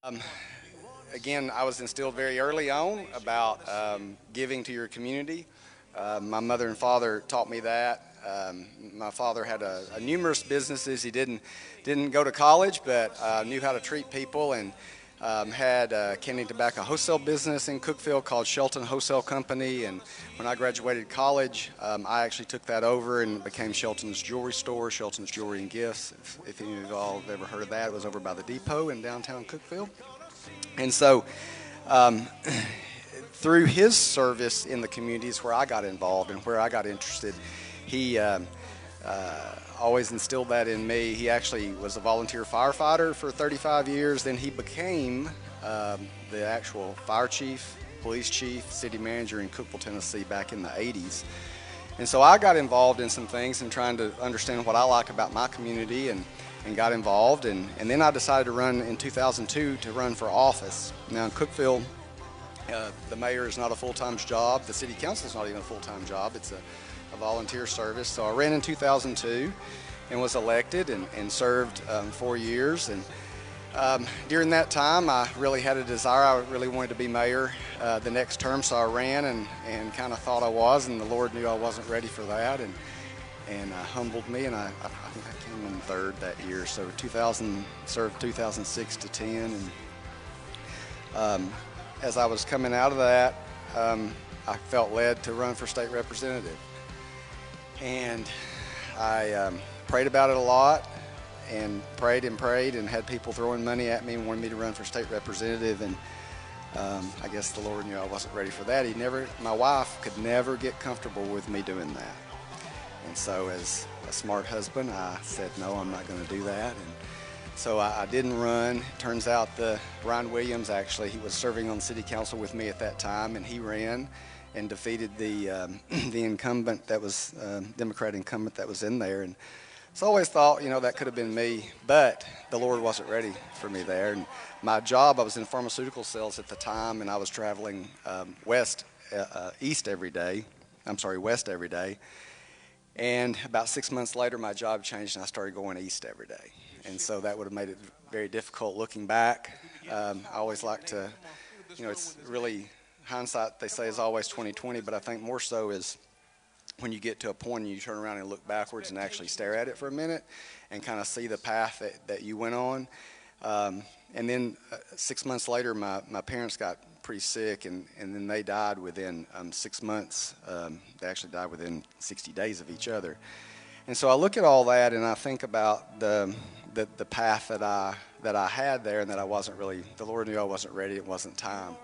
Um, Again, I was instilled very early on about giving to your community. My mother and father taught me that. My father had a numerous businesses. He didn't go to college, but knew how to treat people and had a candy tobacco wholesale business in Cookeville called Shelton Wholesale Company. And when I graduated college, I actually took that over and became Shelton's Jewelry Store, Shelton's Jewelry and Gifts. If any of y'all have ever heard of that, it was over by the depot in downtown Cookeville. And so um, through his service in the communities where I got involved and where I got interested, he always instilled that in me. He actually was a volunteer firefighter for 35 years. Then he became the actual fire chief, police chief, city manager in Cookeville, Tennessee back in the 80s. And so I got involved in some things and trying to understand what I like about my community and got involved. And then I decided to run in 2002 to run for office. Now in Cookeville, the mayor is not a full-time job. The city council is not even a full-time job. It's a volunteer service. So I ran in 2002 and was elected and served 4 years. And during that time, I really had a desire. I really wanted to be mayor the next term, so I ran and kind of thought I was, and the Lord knew I wasn't ready for that, and humbled me, and I think I came in third that year. So 2000 served 2006 to 10, and as I was coming out of that, I felt led to run for state representative, and I prayed about it a lot. And prayed and had people throwing money at me and wanted me to run for state representative. And I guess the Lord knew I wasn't ready for that. My wife could never get comfortable with me doing that. And so as a smart husband, I said, no, I'm not going to do that. And so I didn't run. It turns out Ryan Williams, actually, he was serving on city council with me at that time, and he ran and defeated the incumbent that was, Democrat incumbent that was in there. And so I always thought, that could have been me, but the Lord wasn't ready for me there. And my job, I was in pharmaceutical sales at the time, and I was traveling west every day. And about 6 months later, my job changed, and I started going east every day. And so that would have made it very difficult looking back. I always like to, it's really, hindsight, they say, is always 20/20, but I think more so is when you get to a point and you turn around and look backwards and actually stare at it for a minute and kind of see the path that you went on. And then 6 months later, my parents got pretty sick, and then they died within 6 months. They actually died within 60 days of each other. And so I look at all that and I think about the path that I had there, and that the Lord knew I wasn't ready, it wasn't time.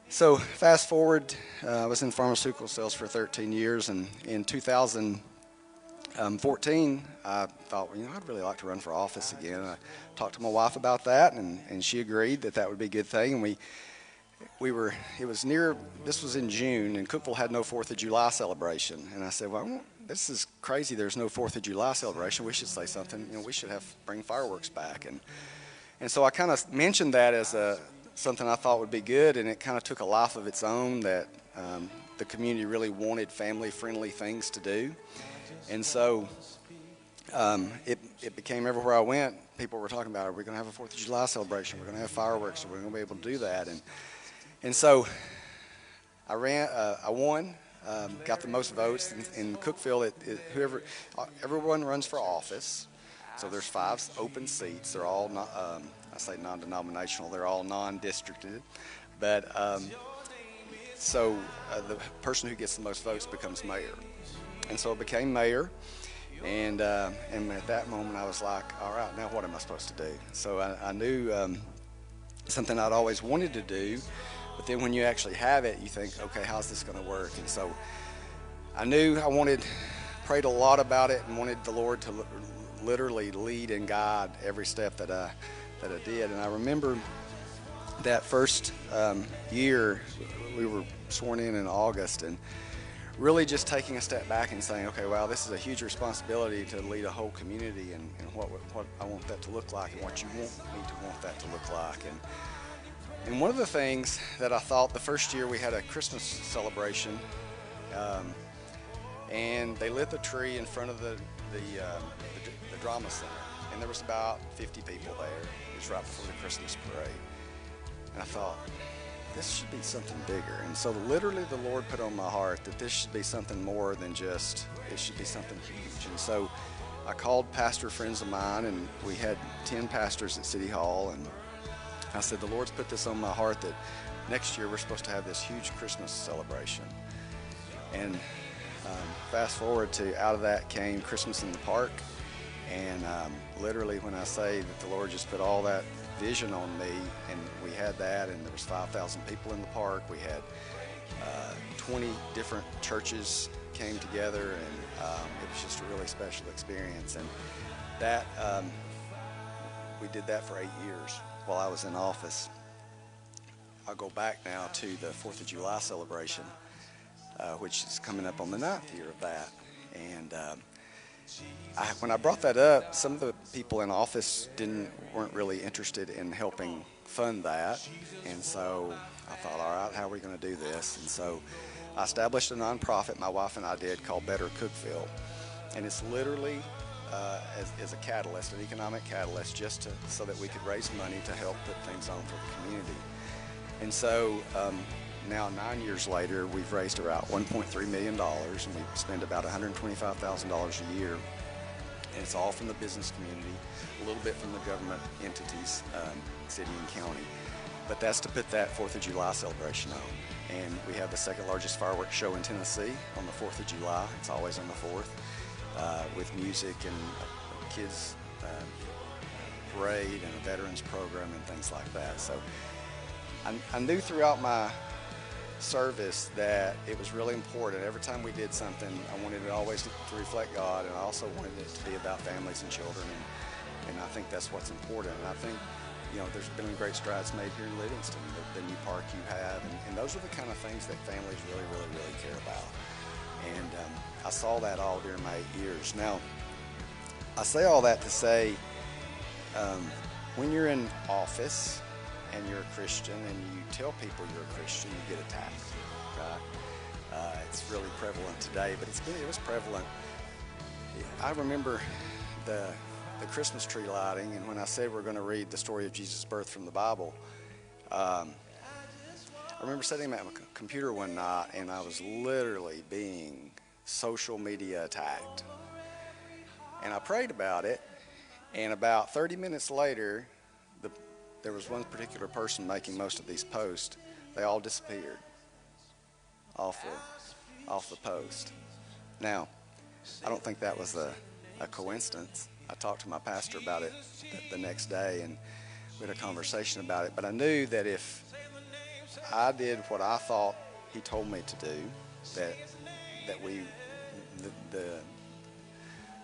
So fast forward, I was in pharmaceutical sales for 13 years, and in 2014, I thought, I'd really like to run for office again. I talked to my wife about that, and she agreed that would be a good thing. And this was in June, and Cookeville had no 4th of July celebration. And I said, well, this is crazy, there's no 4th of July celebration. We should say something, we should bring fireworks back. And so I kind of mentioned that as something I thought would be good, and it kind of took a life of its own, that the community really wanted family-friendly things to do. And so it became everywhere I went, people were talking about, are we going to have a 4th of July celebration? We're going to have fireworks, we're going to be able to do that. And so I won, got the most votes. In Cookeville, everyone runs for office. So there's 5 open seats. They're all not, I say non-denominational. They're all non-districted. But so the person who gets the most votes becomes mayor. And so I became mayor. And at that moment, I was like, all right, now what am I supposed to do? So I knew something I'd always wanted to do. But then when you actually have it, you think, okay, how's this going to work? And so I knew prayed a lot about it, and wanted the Lord to literally lead and guide every step that I did. And I remember that first year, we were sworn in August, and really just taking a step back and saying, okay, wow, this is a huge responsibility to lead a whole community, and what I want that to look like, and what you want me to want that to look like. And one of the things that I thought, the first year we had a Christmas celebration, and they lit the tree in front of the drama center, and there was about 50 people there. It was right before the Christmas parade. And I thought, this should be something bigger. And so literally the Lord put on my heart that this should be something more than just, it should be something huge. And so I called pastor friends of mine, and we had 10 pastors at City Hall, and I said, the Lord's put this on my heart that next year we're supposed to have this huge Christmas celebration. And fast forward to out of that came Christmas in the Park. And literally when I say that the Lord just put all that vision on me, and we had that, and there was 5,000 people in the park. We had 20 different churches came together, and it was just a really special experience. And that we did that for 8 years while I was in office. I'll go back now to the 4th of July celebration, which is coming up on the 9th year of that. And when I brought that up, some of the people in office weren't really interested in helping fund that. And so I thought, all right, how are we going to do this? And so I established a nonprofit, my wife and I did, called Better Cookeville. And it's literally as a catalyst, an economic catalyst, just so that we could raise money to help put things on for the community. And so now 9 years later, we've raised about $1.3 million, and we spend about $125,000 a year. And it's all from the business community, a little bit from the government entities, city and county. But that's to put that 4th of July celebration on. And we have the second largest fireworks show in Tennessee on the 4th of July. It's always on the 4th, with music and kids parade and a veterans program and things like that. So I knew throughout my service that it was really important. Every time we did something, I wanted it always to reflect God, and I also wanted it to be about families and children, and I think that's what's important. And I think, you know, there's been great strides made here in Livingston, the new park you have, and those are the kind of things that families really, really, really care about. And I saw that all during my 8 years. Now, I say all that to say, when you're in office and you're a Christian and you tell people you're a Christian, you get attacked, right? It's really prevalent today, but it was prevalent. I remember the Christmas tree lighting, and when I said we're going to read the story of Jesus' birth from the Bible, I remember sitting at my computer one night, and I was literally being social media attacked. And I prayed about it, and about 30 minutes later, there was one particular person making most of these posts. They all disappeared off the post. Now, I don't think that was a coincidence. I talked to my pastor about it the next day, and we had a conversation about it. But I knew that if I did what I thought he told me to do, that the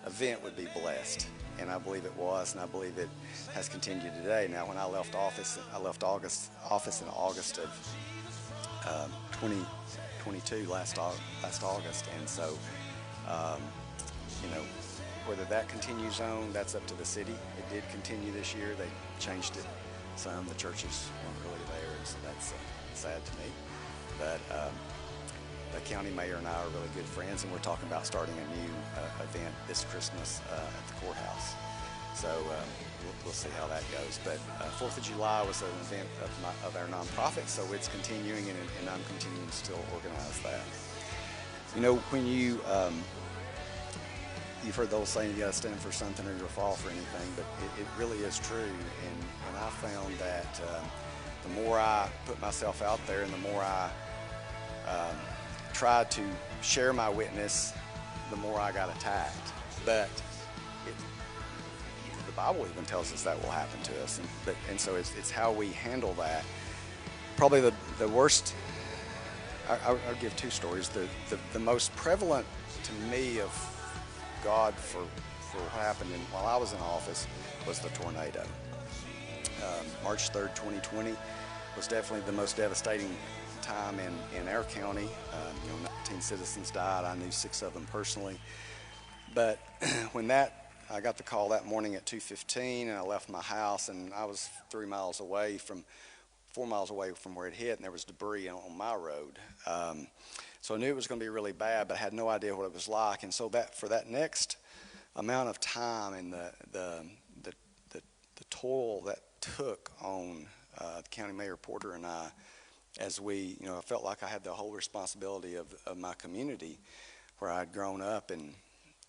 event would be blessed. And I believe it was, and I believe it has continued today. Now, when I left office in August of 2022, last August, and so, you know, whether that continues on, that's up to the city. It did continue this year. They changed it some. The churches weren't really there, and so that's sad to me. But the county mayor and I are really good friends, and we're talking about starting a new event this Christmas at the courthouse. So we'll see how that goes. But 4th of July was an event of our nonprofit, so it's continuing, and I'm continuing to still organize that. You know, when you've heard the old saying, you got to stand for something or you'll fall for anything, but it really is true. And I found that the more I put myself out there and the more I tried to share my witness, the more I got attacked. But the Bible even tells us that will happen to us, and so it's how we handle that. Probably the worst. I'll give two stories. The most prevalent to me of God for what happened while I was in office was the tornado. March 3rd, 2020 was definitely the most devastating time in our county. 19 citizens died. I knew 6 of them personally. But when I got the call that morning at 2:15, and I left my house, and I was 4 miles away from where it hit, and there was debris on my road. So I knew it was going to be really bad, but I had no idea what it was like. And so for that next amount of time and the toil that took on County Mayor Porter and I, as we, I felt like I had the whole responsibility of my community where I'd grown up and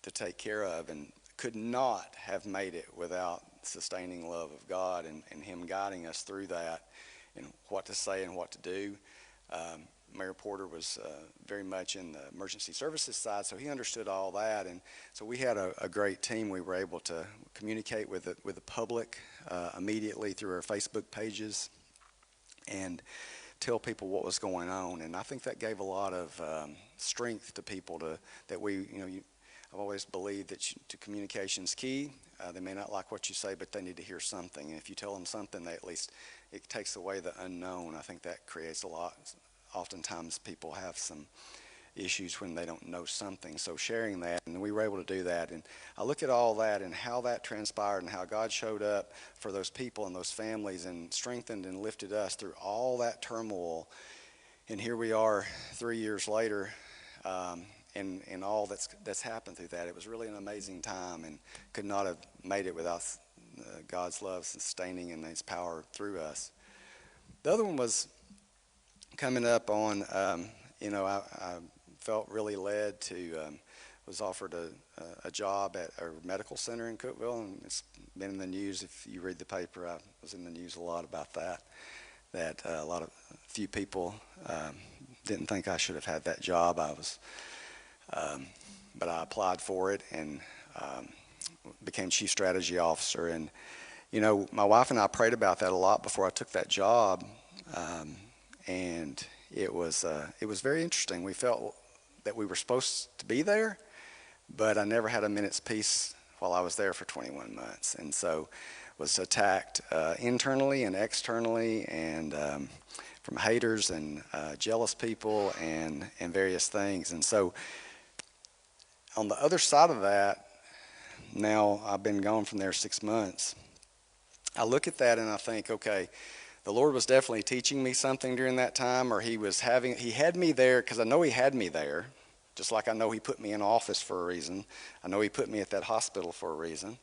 to take care of, and could not have made it without sustaining love of God and Him guiding us through that and what to say and what to do. Mayor Porter was very much in the emergency services side, so he understood all that, and so we had a great team. We were able to communicate with the public immediately through our Facebook pages and tell people what was going on, and I think that gave a lot of strength to people that we, I've always believed that communication's key. They may not like what you say, but they need to hear something, and if you tell them something, they at least, it takes away the unknown. I think that creates a lot. Oftentimes people have some issues when they don't know something, so sharing that, and we were able to do that. And I look at all that and how that transpired and how God showed up for those people and those families and strengthened and lifted us through all that turmoil. And here we are 3 years later, and all that's happened through that. It was really an amazing time, and could not have made it without God's love sustaining and His power through us. The other one was coming up on, I felt really led to, was offered a job at a medical center in Cookeville, and it's been in the news. If you read the paper, I was in the news a lot about that a few people didn't think I should have had that job. But I applied for it and became chief strategy officer. And, my wife and I prayed about that a lot before I took that job. And it was very interesting. We felt that we were supposed to be there, but I never had a minute's peace while I was there for 21 months. And so was attacked internally and externally, and from haters and jealous people and various things. And so on the other side of that, now I've been gone from there 6 months. I look at that and I think, okay, the Lord was definitely teaching me something during that time, or He had me there because I know He had me there, just like I know He put me in office for a reason. I know He put me at that hospital for a reason.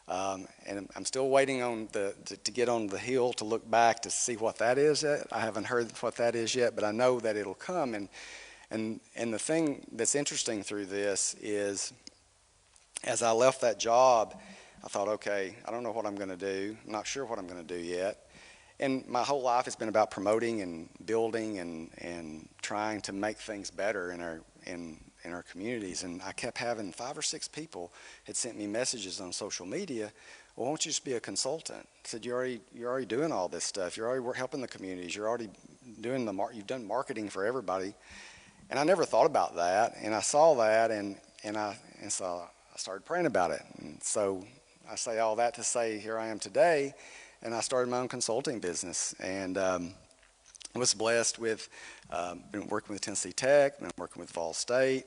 And I'm still waiting on to get on the hill to look back to see what that is yet. I haven't heard what that is yet, but I know that it'll come. And the thing that's interesting through this is, as I left that job, I thought, okay, I don't know what I'm going to do. I'm not sure what I'm going to do yet. And my whole life has been about promoting and building and trying to make things better in our communities. And I kept having 5 or 6 people had sent me messages on social media. Well, why don't you just be a consultant? I said, you're already doing all this stuff. You're already helping the communities. You're already doing you've done marketing for everybody. And I never thought about that. And I saw that, and so I started praying about it. And so I say all that to say, here I am today. And I started my own consulting business, and was blessed with, been working with Tennessee Tech, been working with Vol State,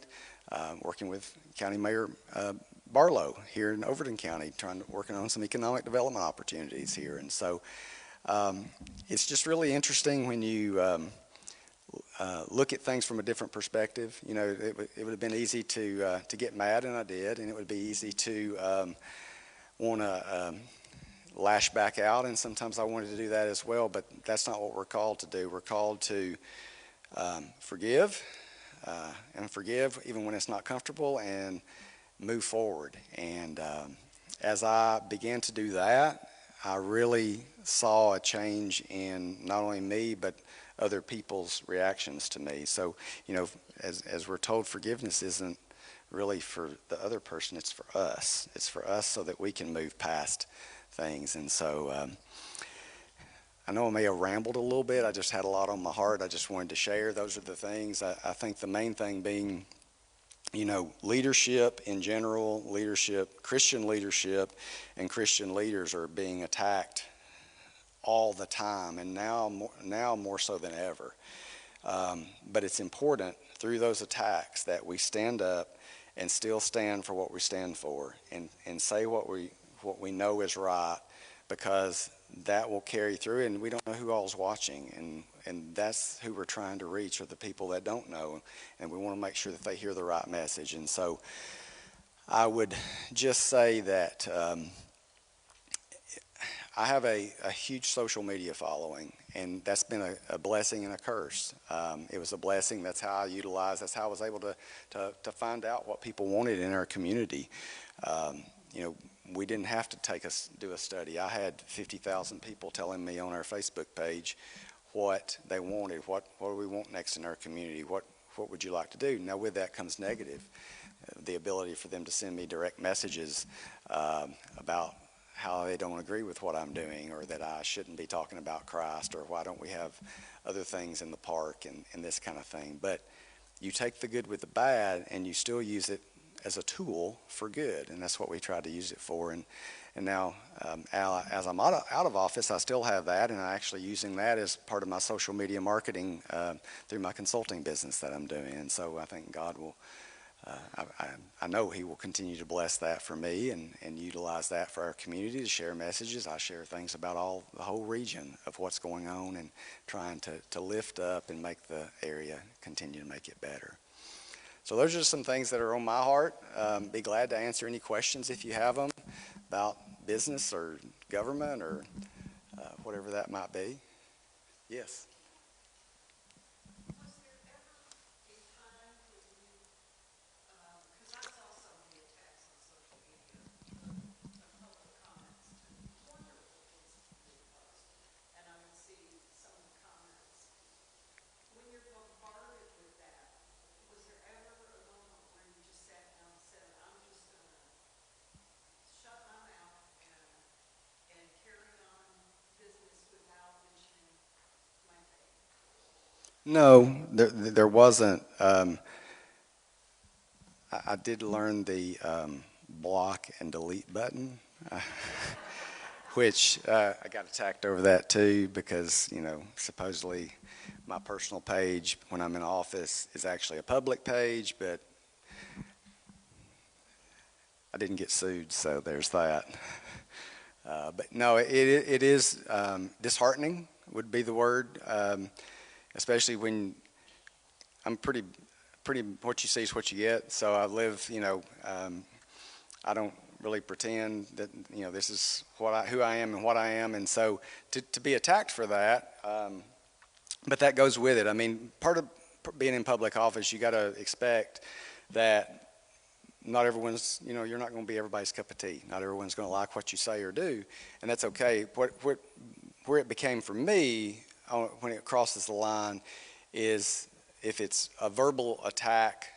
working with County Mayor Barlow here in Overton County, working on some economic development opportunities here. And so it's just really interesting when you look at things from a different perspective. It would have been easy to get mad, and I did, and it would be easy to want to lash back out, and sometimes I wanted to do that as well, but that's not what we're called to do. We're called to forgive even when it's not comfortable, and move forward. And as I began to do that, I really saw a change in not only me but other people's reactions to me. So, as we're told, forgiveness isn't really for the other person, it's for us. It's for us so that we can move past things. And so I know I may have rambled a little bit. I just had a lot on my heart. I just wanted to share. Those are the things. I think the main thing being, leadership in general, Christian leadership, and Christian leaders are being attacked all the time, and now more so than ever. But it's important through those attacks that we stand up and still stand for what we stand for, and say what we know is right, because that will carry through, and we don't know who all's watching, and that's who we're trying to reach, are the people that don't know, and we want to make sure that they hear the right message. And so I would just say that I have a huge social media following, and that's been a blessing and a curse. It was a blessing. That's how I utilized. That's how I was able to find out what people wanted in our community. You know, we didn't have to do a study. I had 50,000 people telling me on our Facebook page what they wanted. What do we want next in our community? What would you like to do? Now, with that comes negative. The ability for them to send me direct messages about how they don't agree with what I'm doing, or that I shouldn't be talking about Christ, or why don't we have other things in the park, and this kind of thing. But you take the good with the bad, and you still use it as a tool for good, and that's what we tried to use it for. And now, as I'm out of office, I still have that, and I'm actually using that as part of my social media marketing through my consulting business that I'm doing. And so I think God will, I know He will continue to bless that for me, and utilize that for our community to share messages. I share things about the whole region of what's going on, and trying to lift up and make the area continue to make it better. So those are some things that are on my heart. Be glad to answer any questions if you have them about business or government, or whatever that might be. Yes. No, there wasn't. I did learn the block and delete button, which I got attacked over that too, because, you know, supposedly my personal page when I'm in office is actually a public page, but I didn't get sued, so there's that. But no, it is disheartening would be the word, especially when I'm pretty what you see is what you get. So I live, you know, I don't really pretend that, you know, this is who I am and what I am. And so to be attacked for that, but that goes with it. I mean, part of being in public office, you got to expect that not everyone's, you know, you're not going to be everybody's cup of tea. Not everyone's going to like what you say or do, and that's okay. Where it became for me when it crosses the line is if it's a verbal attack,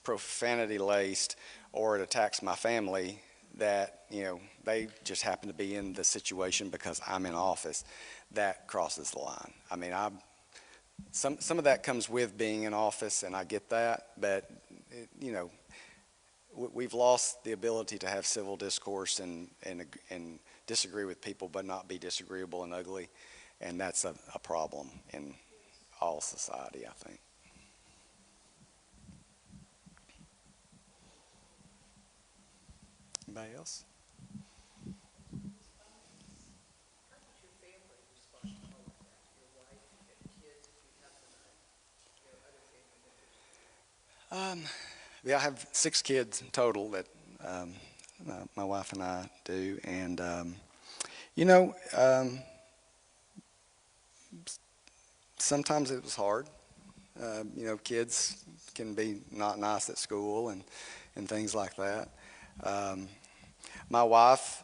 profanity laced, or it attacks my family, that, you know, they just happen to be in the situation because I'm in office, that crosses the line. I mean, some of that comes with being in office, and I get that, but you know, we've lost the ability to have civil discourse and disagree with people, but not be disagreeable and ugly, and that's a problem in all society, I think. Anybody else? Yeah, I have 6 kids in total that my wife and I do, and you know, sometimes it was hard. You know, kids can be not nice at school and things like that. My wife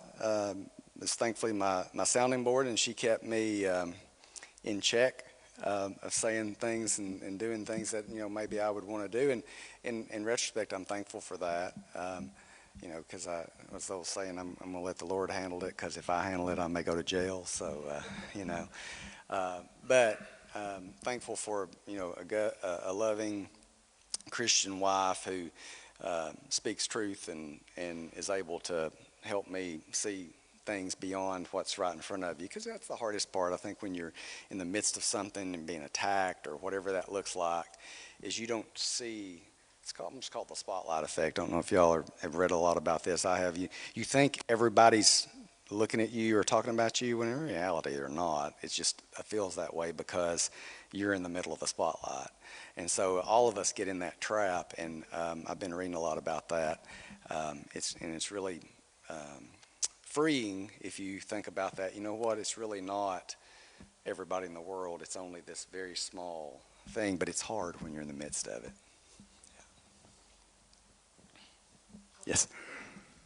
is thankfully my sounding board, and she kept me in check of saying things and doing things that, you know, maybe I would want to do. And in retrospect, I'm thankful for that. You know, because I was always saying I'm going to let the Lord handle it, because if I handle it, I may go to jail. So, you know, but thankful for, you know, a loving Christian wife who speaks truth and is able to help me see things beyond what's right in front of you, because that's the hardest part, I think, when you're in the midst of something and being attacked or whatever that looks like, is you don't see. It's called the spotlight effect. I don't know if y'all have read a lot about this. I have. You think everybody's looking at you or talking about you, when in reality they're not. It just feels that way because you're in the middle of the spotlight. And so all of us get in that trap, and I've been reading a lot about that. It's really freeing if you think about that. You know what? It's really not everybody in the world. It's only this very small thing, but it's hard when you're in the midst of it. Yes.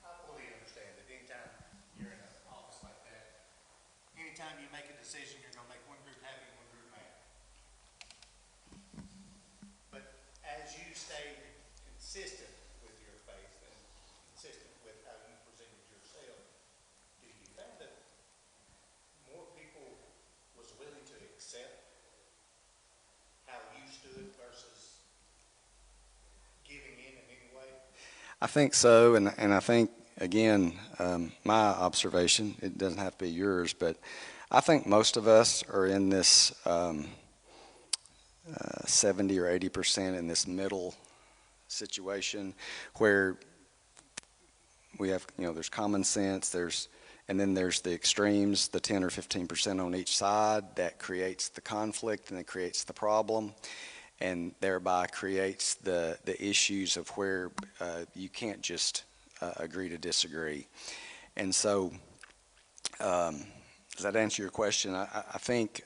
I fully understand that anytime you're in an office like that, anytime you make a decision, you're gonna make one group happy and one group mad. But as you stay consistent with your faith and consistent with how you presented yourself, do you think that more people was willing to accept how you stood versus giving in any way? I think so, and I think, again, my observation, it doesn't have to be yours, but I think most of us are in this 70 or 80% in this middle situation where we have, there's common sense, and then there's the extremes, the 10 or 15% on each side that creates the conflict and it creates the problem, and thereby creates the issues of where you can't just agree to disagree. And so, does that answer your question? I think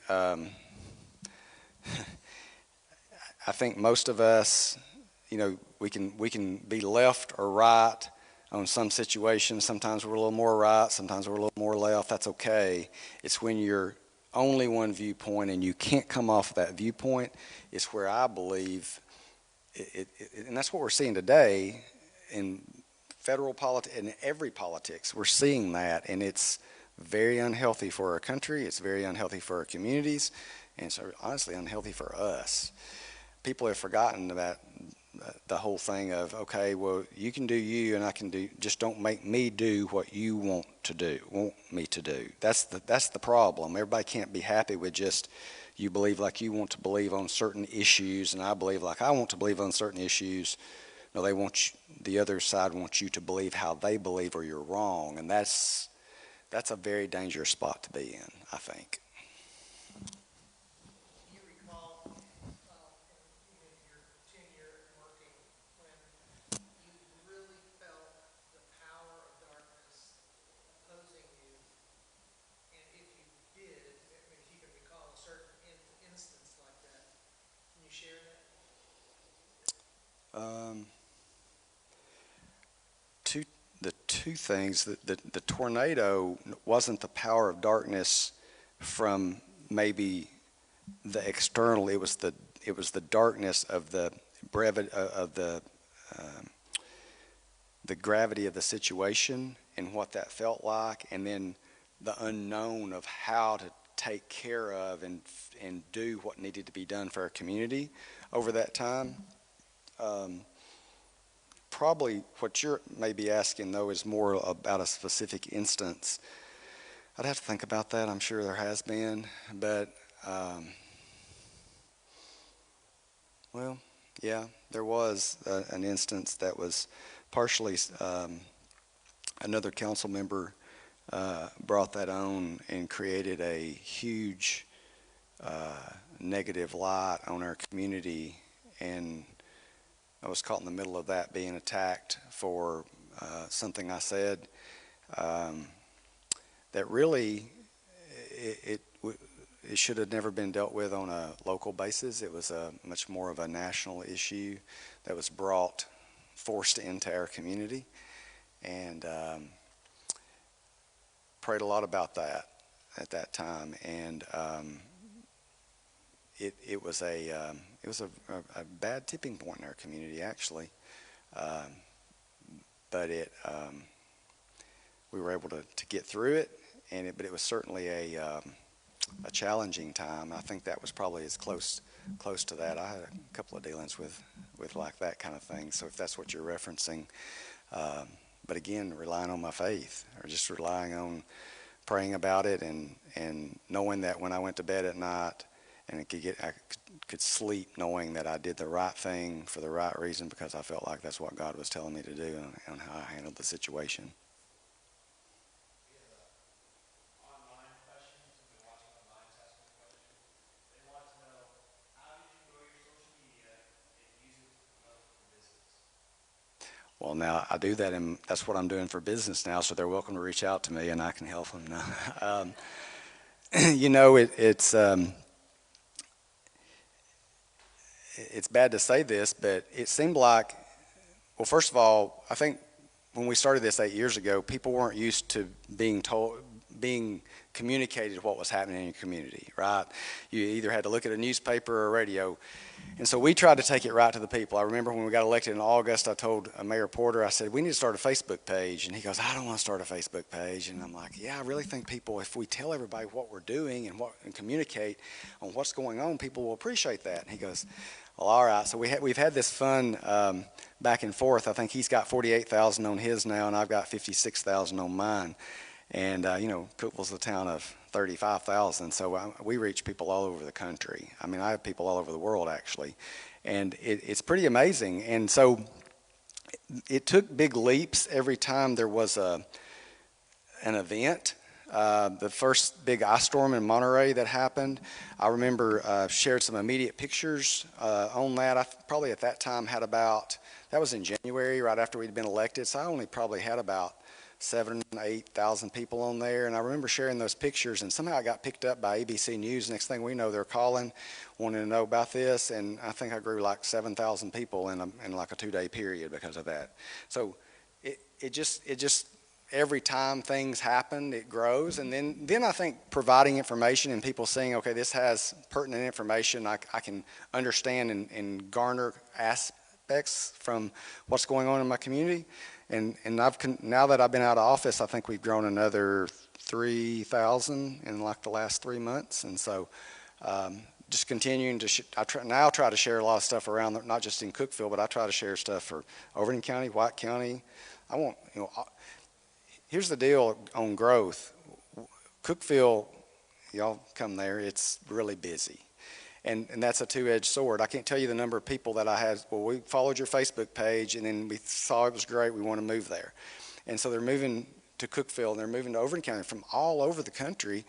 I think most of us, we can be left or right on some situations. Sometimes we're a little more right, sometimes we're a little more left. That's okay. It's when you're only one viewpoint and you can't come off that viewpoint is where I believe and that's what we're seeing today in federal politics and every politics. We're seeing that, and it's very unhealthy for our country. It's very unhealthy for our communities, and it's honestly unhealthy for us. People have forgotten about the whole thing of, okay, well, you can do you and I can do, just don't make me do what you want me to do. That's the problem. Everybody can't be happy with just you believe like you want to believe on certain issues and I believe like I want to believe on certain issues. No, the other side wants you to believe how they believe or you're wrong, and that's a very dangerous spot to be in, I think. Um, the two things, the tornado wasn't the power of darkness from maybe the external. It was the darkness of the brevity of the gravity of the situation and what that felt like, and then the unknown of how to take care of and do what needed to be done for our community over that time. Probably what you're maybe asking, though, is more about a specific instance. I'd have to think about that. I'm sure there has been, but, well, yeah, there was an instance that was partially another council member brought that on and created a huge negative light on our community, and I was caught in the middle of that, being attacked for something I said that really it should have never been dealt with on a local basis. It was a much more of a national issue that was forced into our community, and prayed a lot about that at that time, and it was a bad tipping point in our community, actually, but we were able to get through it, but it was certainly a challenging time. I think that was probably as close to that. I had a couple of dealings with like that kind of thing. So if that's what you're referencing, but again, relying on my faith, or just relying on praying about it, and knowing that when I went to bed at night, and I could sleep knowing that I did the right thing for the right reason, because I felt like that's what God was telling me to do and how I handled the situation. Well, now I do that, and that's what I'm doing for business now, so they're welcome to reach out to me, and I can help them. You know, it's bad to say this, but it seemed like, well, first of all, I think when we started this 8 years ago, people weren't used to being communicated what was happening in your community, right? You either had to look at a newspaper or radio. And so we tried to take it right to the people. I remember when we got elected in August, I told Mayor Porter, I said, we need to start a Facebook page. And he goes, I don't want to start a Facebook page. And I'm like, yeah, I really think people, if we tell everybody what we're doing and communicate on what's going on, people will appreciate that. And he goes, well, all right. So we've had this fun back and forth. I think he's got 48,000 on his now, and I've got 56,000 on mine. And, you know, Cookeville's a town of 35,000, so we reach people all over the country. I mean, I have people all over the world, actually. And it's pretty amazing. And so it took big leaps every time there was an event. The first big ice storm in Monterey that happened, I remember shared some immediate pictures on that. I probably at that time had about, that was in January, right after we'd been elected, so I only probably had about 7,000 to 8,000 people on there, and I remember sharing those pictures, and somehow I got picked up by ABC News. Next thing we know, they're calling, wanting to know about this, and I think I grew like 7,000 people in like a 2-day period because of that. So it just every time things happen, it grows, and then I think providing information and people seeing, okay, this has pertinent information, I can understand and garner aspects from what's going on in my community. And now that I've been out of office, I think we've grown another 3,000 in like the last 3 months. And so just continuing to, I try to share a lot of stuff around, not just in Cookeville, but I try to share stuff for Overton County, White County. Here's the deal on growth. Cookeville, y'all come there, it's really busy. And that's a two-edged sword. I can't tell you the number of people that I had, well, we followed your Facebook page, and then we saw it was great, we want to move there. And so they're moving to Cookeville, and they're moving to Overton County from all over the country.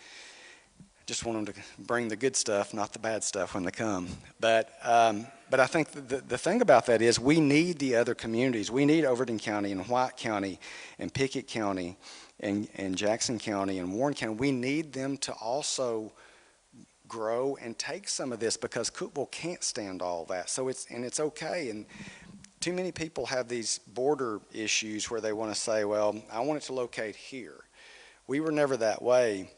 Just want them to bring the good stuff, not the bad stuff when they come. But I think the thing about that is we need the other communities. We need Overton County and White County and Pickett County and Jackson County and Warren County. We need them to also grow and take some of this, because Cookeville can't stand all that. So it's okay. And too many people have these border issues where they want to say, well, I want it to locate here. We were never that way,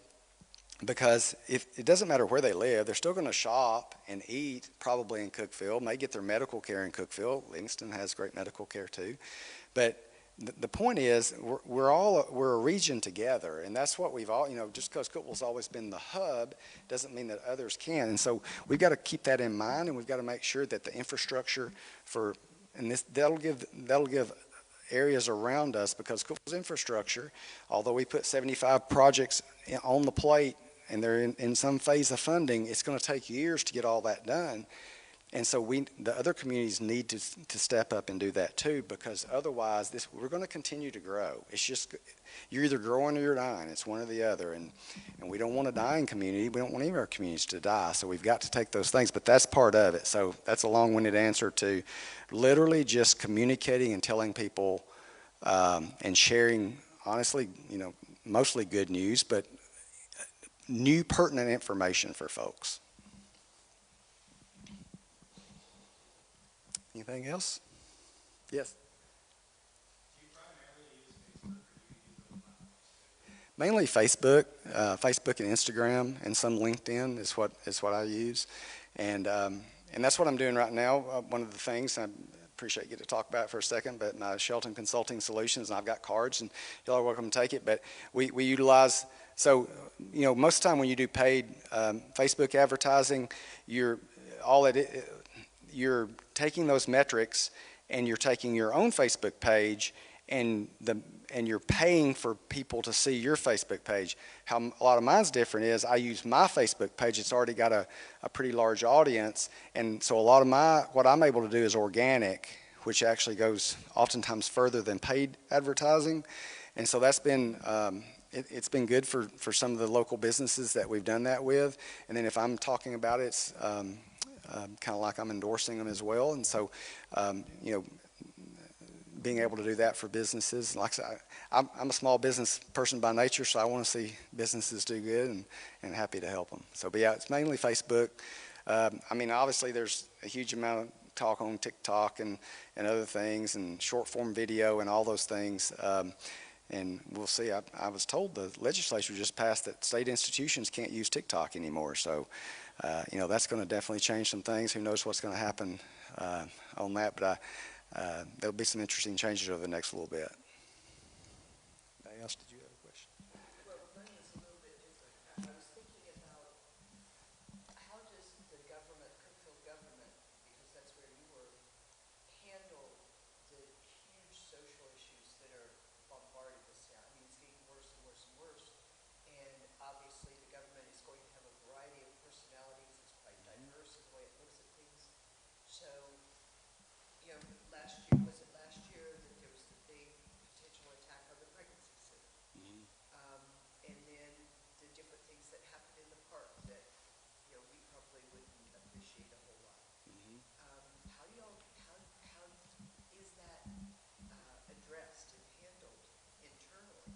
because if it doesn't matter where they live, they're still going to shop and eat probably in Cookeville, may get their medical care in Cookeville. Livingston has great medical care too. But the point is, we're a region together, and that's what we've all, just because Cookeville's always been the hub doesn't mean that others can. And so we've got to keep that in mind, and we've got to make sure that the infrastructure that'll give areas around us, because Cookeville's infrastructure, although we put 75 projects on the plate and they're in some phase of funding, it's going to take years to get all that done. And so the other communities need to step up and do that too, because otherwise we're going to continue to grow. It's just, you're either growing or you're dying. It's one or the other. And we don't want a dying community. We don't want any of our communities to die. So we've got to take those things, but that's part of it. So that's a long-winded answer to literally just communicating and telling people and sharing, honestly, mostly good news, but new pertinent information for folks. Anything else? Yes. Do you primarily use Facebook, or do you use other platforms? Mainly Facebook and Instagram, and some LinkedIn is what I use, and that's what I'm doing right now. One of the things I appreciate you get to talk about it for a second, but my Shelton Consulting Solutions, and I've got cards, and y'all are welcome to take it. But we utilize, so most of the time when you do paid Facebook advertising, you're taking those metrics and you're taking your own Facebook page and you're paying for people to see your Facebook page. How a lot of mine's different is I use my Facebook page. It's already got a pretty large audience, and so a lot of what I'm able to do is organic, which actually goes oftentimes further than paid advertising. And so that's been it's been good for some of the local businesses that we've done that with. And then if I'm talking about it, it's kind of like I'm endorsing them as well. And so being able to do that for businesses. Like I said, I'm a small business person by nature, so I want to see businesses do good, and happy to help them. So, but yeah, it's mainly Facebook. I mean, obviously there's a huge amount of talk on TikTok and other things, and short form video and all those things. And we'll see. I was told the legislature just passed that state institutions can't use TikTok anymore. So, that's going to definitely change some things. Who knows what's going to happen on that? But there'll be some interesting changes over the next little bit. Anything else? Did you have a question? Well, mine was a little bit different. I was thinking about how does the government, Cookeville government, because that's where you were, handle the huge social issues that are bombarded this town? I mean, it's getting worse and worse and worse. And obviously the government is going to have a variety of personalities. It's quite diverse in the way it looks at things. So, was it last year that there was the big potential attack on the pregnancy center? And then the different things that happened in the park that, we probably wouldn't appreciate a whole lot. How do y'all, how is that addressed and handled internally?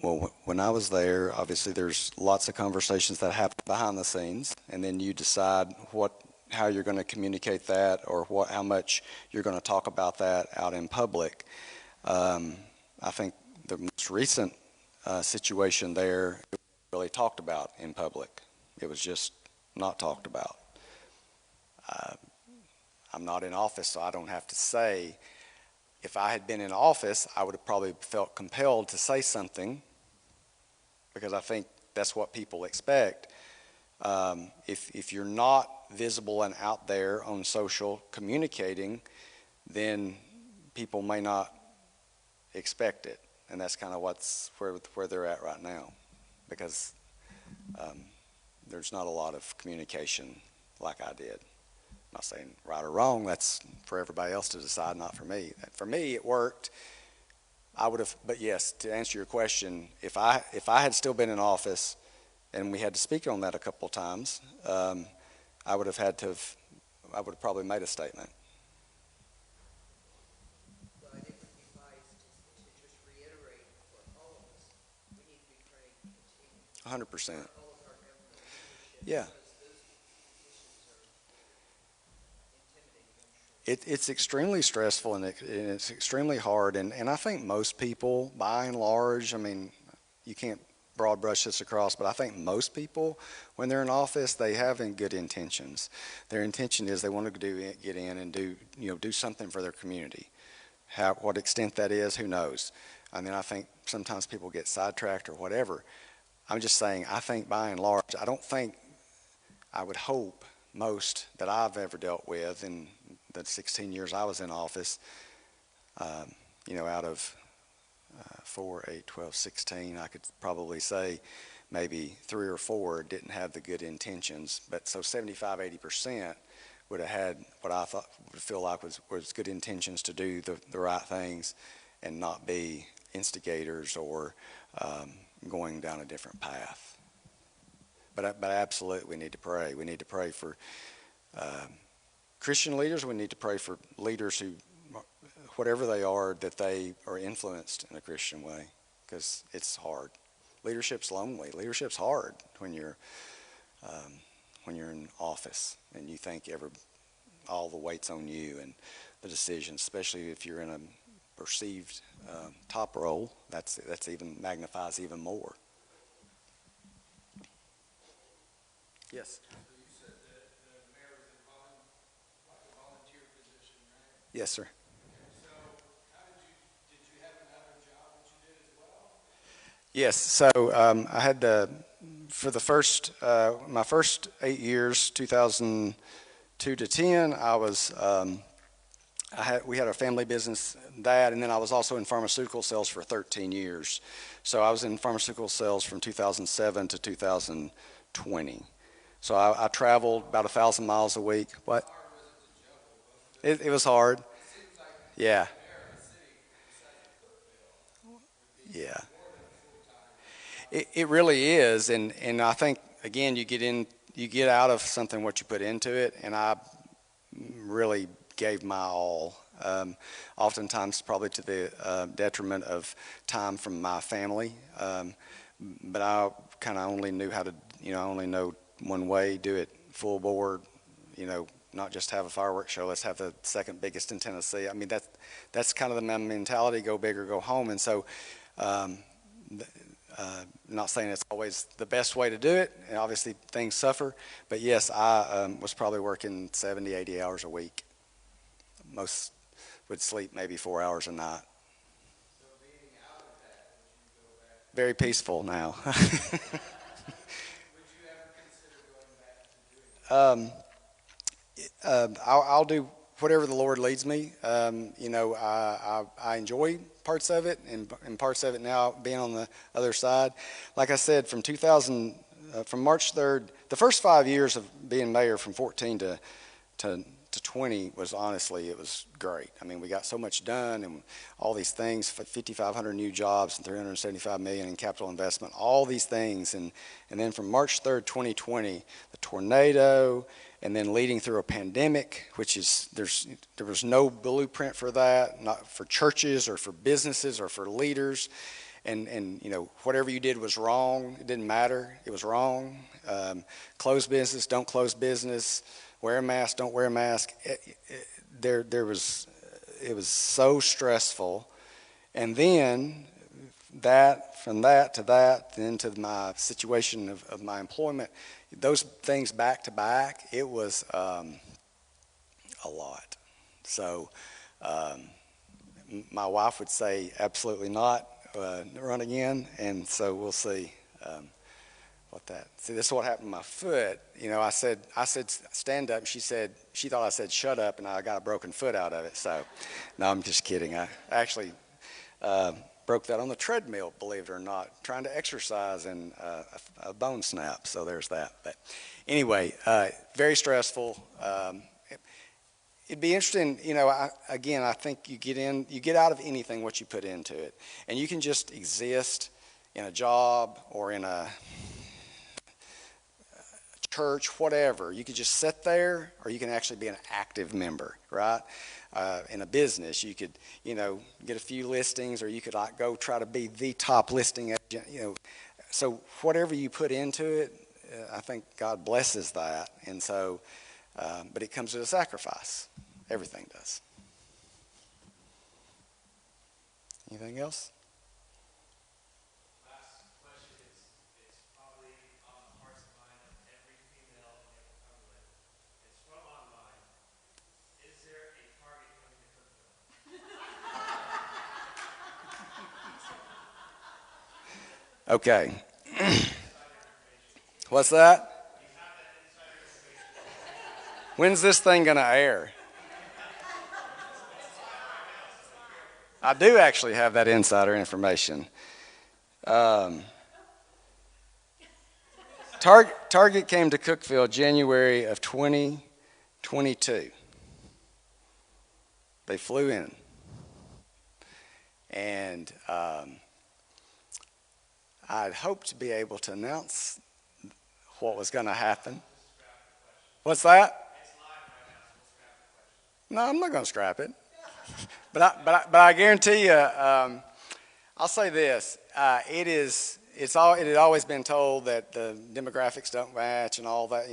Well, when I was there, obviously there's lots of conversations that happen behind the scenes, and then you decide how you're going to communicate that, or how much you're going to talk about that out in public. I think the most recent situation there it was really talked about in public. It was just not talked about. I'm not in office, so I don't have to say. If I had been in office, I would have probably felt compelled to say something, because I think that's what people expect. If you're not visible and out there on social communicating, then people may not expect it, and that's kind of where they're at right now, because there's not a lot of communication like I did. I'm not saying right or wrong. That's for everybody else to decide, not for me. For me, it worked. I would have, but yes, to answer your question, if I had still been in office, and we had to speak on that a couple of times, I would have probably made a statement. Well, I think it would be wise to just reiterate for all of us, we need to be praying continually. 100%. All of our government leadership. Yeah. Because those issues are intimidating, I'm sure. It's extremely stressful, and it's extremely hard, and I think most people, by and large, I mean, you can't broad brush this across, but I think most people, when they're in office, they have good intentions. Their intention is they want to get in and do something for their community. What extent that is, who knows? And then I think sometimes people get sidetracked or whatever. I'm just saying, I think by and large, I would hope most that I've ever dealt with in the 16 years I was in office, out of 4, 8, 12, 16, I could probably say maybe 3 or 4 didn't have the good intentions. But so 75, 80% would have had what I would feel like was good intentions to do the right things and not be instigators or going down a different path. But absolutely, we need to pray. We need to pray for Christian leaders. We need to pray for leaders who, whatever they are, that they are influenced in a Christian way, because it's hard. Leadership's lonely. Leadership's hard when you're in office and you think all the weight's on you and the decisions, especially if you're in a perceived top role. That's even magnifies even more. Yes. So you said that the mayor was like a volunteer position, right? Yes, sir. So how did you have another job that you did as well? Yes. So I had for the first my first 8 years, 2002 to 10, I was we had a family business, and then I was also in pharmaceutical sales for 13 years. So I was in pharmaceutical sales from 2007 to 2020. So I traveled about 1,000 miles a week. What? How hard was it to juggle? It was hard. It seems like Yeah. the mayor of a city besides Cookeville would be Yeah. more than a full-time. It really is, and I think again you get out of something what you put into it, and I really gave my all. Oftentimes, probably to the detriment of time from my family. But I kind of only knew how to, I only know one way: do it full board. Not just have a fireworks show. Let's have the second biggest in Tennessee. I mean, that's kind of the mentality: go big or go home. And so, not saying it's always the best way to do it, and obviously things suffer, but yes, I was probably working 70, 80 hours a week. Most would sleep maybe 4 hours a night. So being out of that, would you go back? Very peaceful now. Would you ever consider going back to doing that? I'll do whatever the Lord leads me. I enjoy parts of it, and parts of it now being on the other side. Like I said, from March 3rd, the first 5 years of being mayor, from 14 to 20, was honestly, it was great. I mean, we got so much done, and all these things, 5,500 new jobs and 375 million in capital investment, all these things. And then from March 3rd, 2020, the tornado, and then leading through a pandemic, which is, there was no blueprint for that, not for churches or for businesses or for leaders. And whatever you did was wrong. It didn't matter. It was wrong. Close business, don't close business. Wear a mask, don't wear a mask. It was so stressful. And then from that to that, then to my situation of my employment, those things back to back, it was a lot. So my wife would say absolutely not, run again, and so we'll see See, this is what happened to my foot. I said stand up. She thought I said shut up, and I got a broken foot out of it. So, no, I'm just kidding. I actually broke that on the treadmill, believe it or not, trying to exercise, and a bone snap. So there's that. But anyway, very stressful. It'd be interesting, I think you get out of anything what you put into it. And you can just exist in a job or in a church, whatever. You could just sit there, or you can actually be an active member, right? In a business, you could, get a few listings, or you could go try to be the top listing agent, So whatever you put into it, I think God blesses that. And so, but it comes with a sacrifice. Everything does. Anything else? Last question is probably on the hearts and mind of every female in Mayor of Cookeville. It's from online. Is there a Target coming to Cookeville? Okay. What's that? When's this thing going to air? I do actually have that insider information. Target came to Cookeville January of 2022. They flew in. And I'd hoped to be able to announce what was going to happen. What's that? No, I'm not going to scrap it. But I guarantee you, I'll say this: it had always been told that the demographics don't match and all that.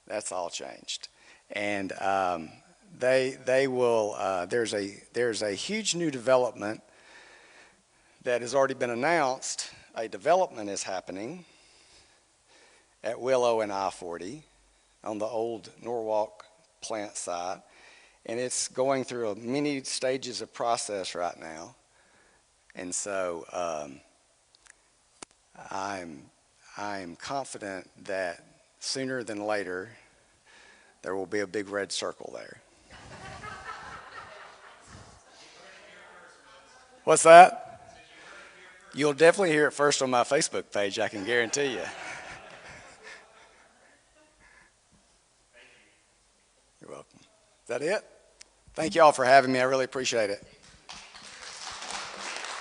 That's all changed, and they will. There's a huge new development that has already been announced. A development is happening at Willow and I-40 on the old Norwalk plant site. And it's going through many stages of process right now. And so I'm confident that sooner than later there will be a big red circle there. What's that? You'll definitely hear it first on my Facebook page, I can guarantee you. You're welcome. Is that it? Thank you all for having me. I really appreciate it.